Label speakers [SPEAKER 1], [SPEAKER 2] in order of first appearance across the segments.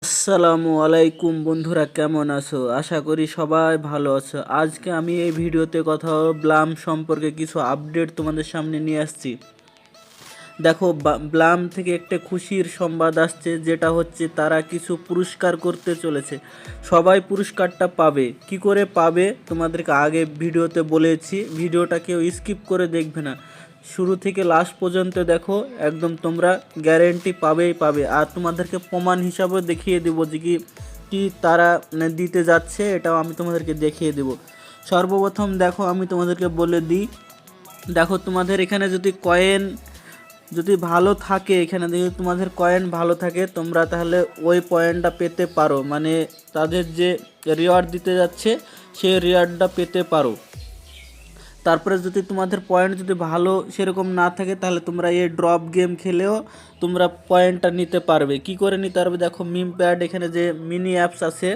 [SPEAKER 1] আসসালামু আলাইকুম বন্ধুরা, কেমন আছো? আশা করি সবাই ভালো আছো। আজকে আমি এই ভিডিওতে কথা ব্লাম সম্পর্কে কিছু আপডেট তোমাদের সামনে নিয়ে আসছি। দেখো, ব্লাম থেকে একটা খুশির সংবাদ আসছে, যেটা হচ্ছে তারা কিছু পুরস্কার করতে চলেছে। সবাই পুরস্কারটা পাবে। কি করে পাবে তোমাদেরকে আগে ভিডিওতে বলেছি, ভিডিওটা কেউ স্কিপ করে দেখবে না, শুরু থেকে লাস্ট পর্যন্ত দেখো, একদম তোমরা গ্যারেন্টি পাবেই পাবে। আর তোমাদেরকে প্রমাণ হিসাবেও দেখিয়ে দেবো যে কি তারা দিতে যাচ্ছে, এটাও আমি তোমাদেরকে দেখিয়ে দেব। সর্বপ্রথম দেখো, আমি তোমাদেরকে বলে দিই, দেখো তোমাদের এখানে যদি ভালো থাকে, এখানে যদি তোমাদের কয়েন ভালো থাকে, তোমরা তাহলে ওই পয়েন্টটা পেতে পারো, মানে তাদের যে রিওয়ার্ড দিতে যাচ্ছে সেই রিওয়ার্ডটা পেতে পারো। তারপরে যদি তোমাদের পয়েন্ট যদি ভালো সেরকম না থাকে, তাহলে তোমরা এই ড্রপ গেম খেলেও তোমরা পয়েন্টটা নিতে পারবে। কি করে নিতে পারবে? দেখো, মিম প্যাড, এখানে যে মিনি অ্যাপস আছে,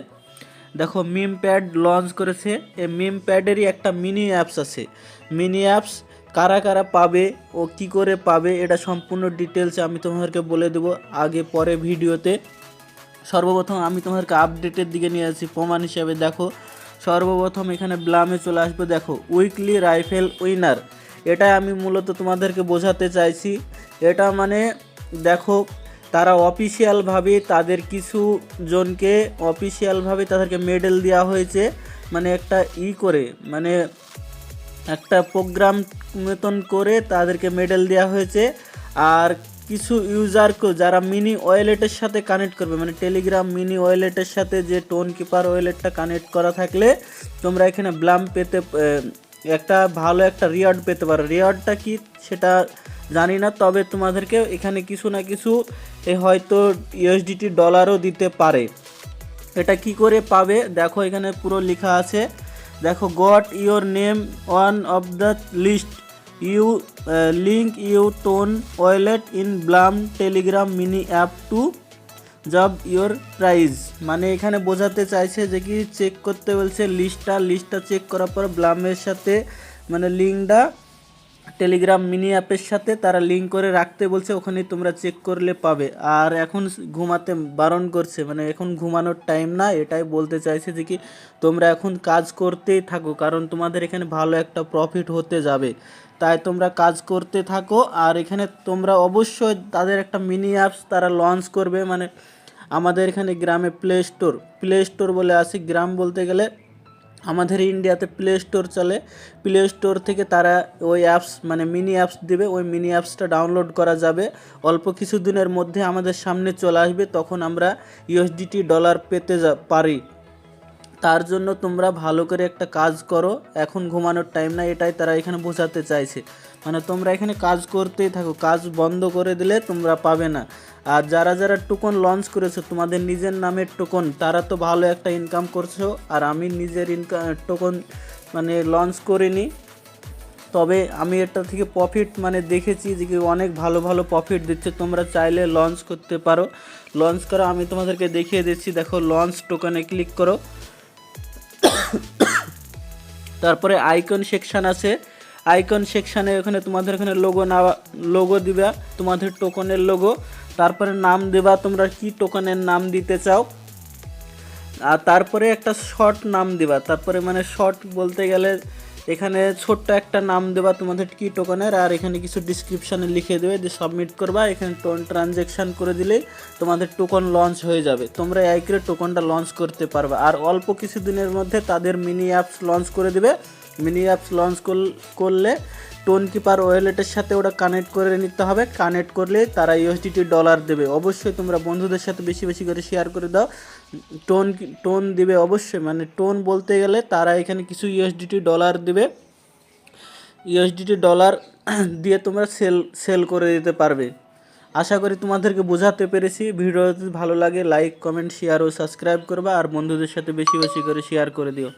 [SPEAKER 1] দেখো মিম প্যাড লঞ্চ করেছে। এই মিম প্যাডেরই একটা মিনি অ্যাপস আছে। মিনি অ্যাপস কারা কারা পাবে ও কি করে পাবে, এটা সম্পূর্ণ ডিটেলস আমি তোমাদেরকে বলে দেবো আগে পরে ভিডিওতে। সর্বপ্রথম আমি তোমাদেরকে আপডেটের দিকে নিয়ে আসি প্রমাণ হিসাবে। দেখো, সর্বপ্রথম এখানে ব্লামে চলে আসবে। দেখো, উইকলি রাইফেল উইনার, এটা আমি মূলত তোমাদেরকে বোঝাতে চাইছি। এটা মানে দেখো, তারা অফিসিয়ালভাবে তাদের কিছু জনকে অফিসিয়ালভাবে তাদেরকে মেডেল দেওয়া হয়েছে, মানে একটা করে, মানে একটা প্রোগ্রাম মতন করে তাদেরকে মেডেল দেওয়া হয়েছে। আর কিছু ইউজারকে যারা মিনি ওয়ালেটের সাথে কানেক্ট করবে, মানে টেলিগ্রাম মিনি ওয়ালেটের সাথে যে টোন কিপার ওয়ালেটটা কানেক্ট করা থাকলে তোমরা এখানে ব্লাম পেতে একটা ভালো একটা রিওয়ার্ড পেতে পারো। রিওয়ার্ডটা কি সেটা জানি না, তবে তোমাদেরকে এখানে কিছু না কিছু হয়তো ইউএসডিটি ডলারও দিতে পারে। এটা কি করে পাবে? দেখো, এখানে পুরো লেখা আছে। দেখো, got your name one of the list, you link you TON wallet in Blum Telegram mini app to job your prize. মানে এখানে বোঝাতে চাইছে যে কি চেক করতে বলছে লিস্টটা চেক করার পর ব্লামের সাথে, মানে লিঙ্কটা টেলিগ্রাম মিনি অ্যাপের সাথে তারা লিঙ্ক করে রাখতে বলছে, ওখানে তোমরা চেক করলে পাবে। আর এখন ঘুমাতে বারণ করছে, মানে এখন ঘুমানোর টাইম না, এটাই বলতে চাইছে যে কি তোমরা এখন কাজ করতেই থাকো, কারণ তোমাদের এখানে ভালো একটা প্রফিট হতে যাবে, তাই তোমরা কাজ করতে থাকো। আর এখানে তোমরা অবশ্যই তাদের একটা মিনি অ্যাপস তারা লঞ্চ করবে, মানে আমাদের এখানে গ্রামে প্লে স্টোর বলে আছে। গ্রাম বলতে গেলে আমাদের ইন্ডিয়াতে প্লে স্টোর চলে। প্লে স্টোর থেকে তারা ওই অ্যাপস, মানে মিনি অ্যাপস দেবে, ওই মিনি অ্যাপসটা ডাউনলোড করা যাবে। অল্প কিছু দিনের মধ্যে আমাদের সামনে চলে আসবে, তখন আমরা ইউএসডিটি ডলার পেতে পারি। তার জন্য তোমরা ভালো করে একটা কাজ করো, এখন ঘুমানোর টাইম না, এটাই তারা এখানে বোঝাতে চাইছে। মানে তোমরা এখানে কাজ করতেই থাকো, কাজ বন্ধ করে দিলে তোমরা পাবে না। আর যারা যারা টোকন লঞ্চ করেছো, তোমাদের নিজের নামের টোকন, তারা তো ভালো একটা ইনকাম করছো। আর আমি নিজের টোকন মানে লঞ্চ করিনি, তবে আমি এটা থেকে প্রফিট মানে দেখেছি যে কি অনেক ভালো ভালো প্রফিট দিচ্ছে। তোমরা চাইলে লঞ্চ করতে পারো। লঞ্চ করো, আমি তোমাদেরকে দেখিয়ে দিচ্ছি। দেখো, লঞ্চ টোকনে ক্লিক করো। তারপরে আইকন সেকশান আছে। আইকন সেকশানে ওখানে তোমাদের এখানে লোগো দিবা, তোমাদের টোকনের লোগো। তারপরে নাম দেবা, তোমরা কি টোকনের নাম দিতে চাও। আর তারপরে একটা শর্ট নাম দেবা। তারপরে মানে শর্ট বলতে গেলে এখানে ছোট্ট একটা নাম দেবা তোমাদের কি টোকনের, আর এখানে কিছু ডিসক্রিপশানে লিখে দেবে, যে সাবমিট করবা। এখানে ট্রানজ্যাকশান করে দিলেই তোমাদের টোকন লঞ্চ হয়ে যাবে। তোমরা এই করে টোকনটা লঞ্চ করতে পারবে। আর অল্প কিছু দিনের মধ্যে তাদের মিনি অ্যাপস লঞ্চ করে দেবে। মিনি অ্যাপস লঞ্চ করলে টোন কিপার ওয়ালেটের সাথে ওটা কানেক্ট করে নিতে হবে। কানেক্ট করলে তারা ইউএসডিটি ডলার দেবে। অবশ্যই তোমরা বন্ধুদের সাথে বেশি বেশি করে শেয়ার করে দাও। টোন দিবে অবশ্যই, মানে টোন বলতে গেলে তারা এখানে কিছু ইউএসডিটি ডলার দেবে। ইউএসডিটি ডলার দিয়ে তোমরা সেল করে দিতে পারবে। আশা করি তোমাদেরকে বোঝাতে পেরেছি। ভিডিও যদি ভালো লাগে লাইক কমেন্ট শেয়ার ও সাবস্ক্রাইব করবা, আর বন্ধুদের সাথে বেশি বেশি করে শেয়ার করে দিও।